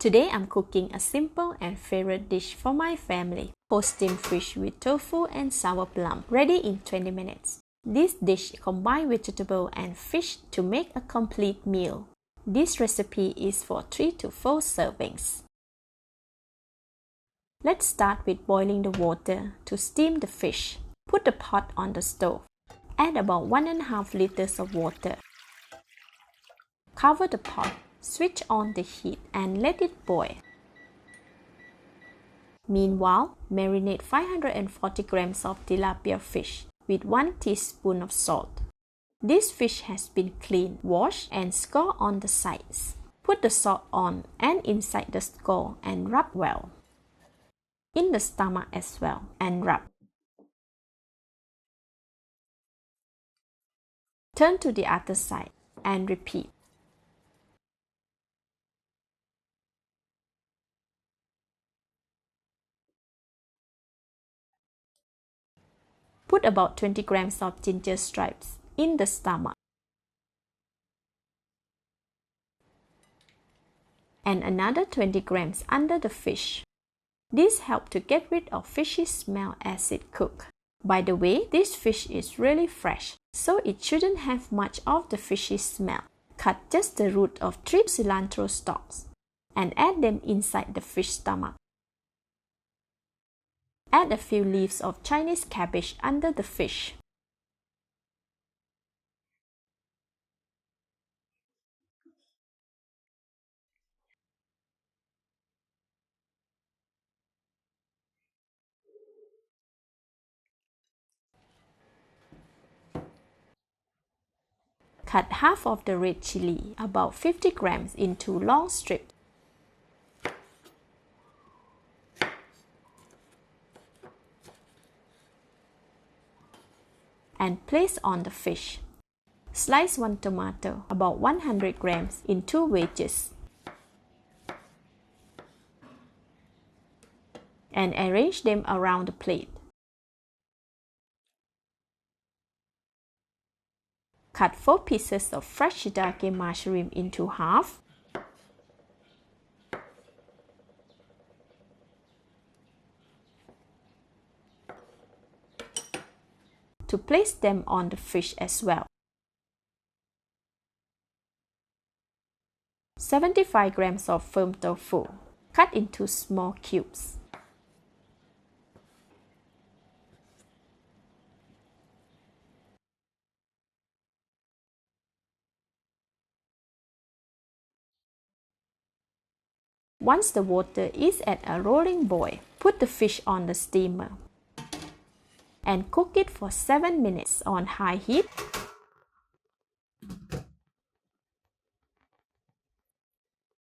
Today I'm cooking a simple and favorite dish for my family. Steamed fish with tofu and sour plum, ready in 20 minutes. This dish combines vegetable and fish to make a complete meal. This recipe is for 3 to 4 servings. Let's start with boiling the water to steam the fish. Put the pot on the stove. Add about 1.5 liters of water. Cover the pot, switch on the heat and let it boil. Meanwhile, marinate 540 grams of tilapia fish with 1 teaspoon of salt. This fish has been cleaned, washed and scored on the sides. Put the salt on and inside the skull and rub well. In the stomach as well and rub. Turn to the other side and repeat. Put about 20 grams of ginger stripes in the stomach and another 20 grams under the fish. This helps to get rid of fishy smell as it cooks. By the way, this fish is really fresh, so it shouldn't have much of the fishy smell. Cut just the root of 3 cilantro stalks and add them inside the fish stomach. Add a few leaves of Chinese cabbage under the fish. Cut half of the red chilli, about 50 grams, into long strips. And place on the fish. Slice 1 tomato, about 100 grams, in 2 wedges. And arrange them around the plate. Cut 4 pieces of fresh shiitake mushroom into half. To place them on the fish as well. 75 grams of firm tofu, cut into small cubes. Once the water is at a rolling boil, put the fish on the steamer and cook it for 7 minutes on high heat.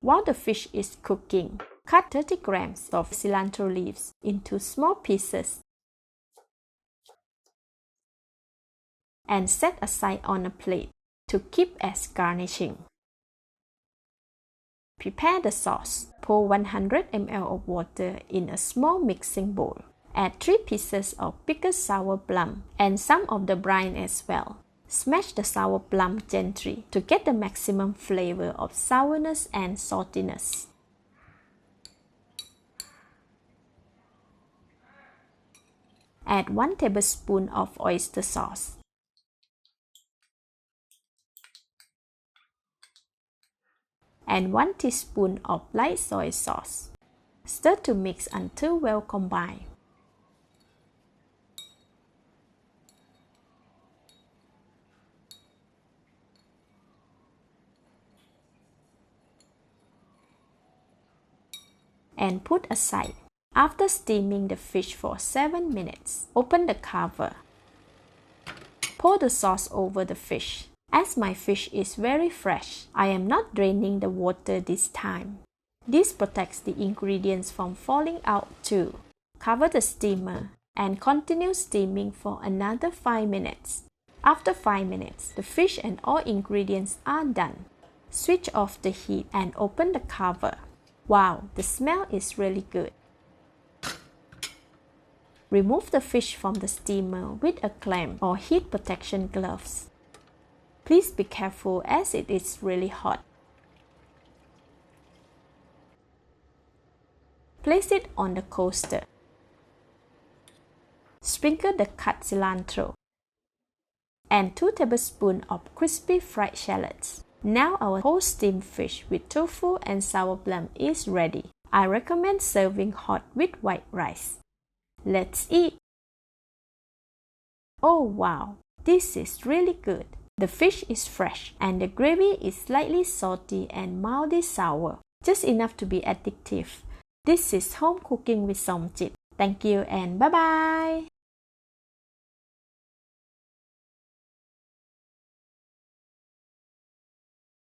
While the fish is cooking, cut 30 grams of cilantro leaves into small pieces and set aside on a plate to keep as garnishing. Prepare the sauce. Pour 100 ml of water in a small mixing bowl. Add 3 pieces of pickled sour plum and some of the brine as well. Smash the sour plum gently to get the maximum flavor of sourness and saltiness. Add 1 tablespoon of oyster sauce. And 1 teaspoon of light soy sauce. Stir to mix until well combined. And put aside. After steaming the fish for 7 minutes, open the cover. Pour the sauce over the fish. As my fish is very fresh, I am not draining the water this time. This protects the ingredients from falling out too. Cover the steamer and continue steaming for another 5 minutes. After 5 minutes, the fish and all ingredients are done. Switch off the heat and open the cover. Wow, the smell is really good. Remove the fish from the steamer with a clamp or heat protection gloves. Please be careful as it is really hot. Place it on the coaster. Sprinkle the cut cilantro and 2 tablespoons of crispy fried shallots. Now our whole steamed fish with tofu and sour plum is ready. I recommend serving hot with white rice. Let's eat! Oh wow, this is really good. The fish is fresh and the gravy is slightly salty and mildly sour, just enough to be addictive. This is home cooking with Somjit. Thank you and bye bye!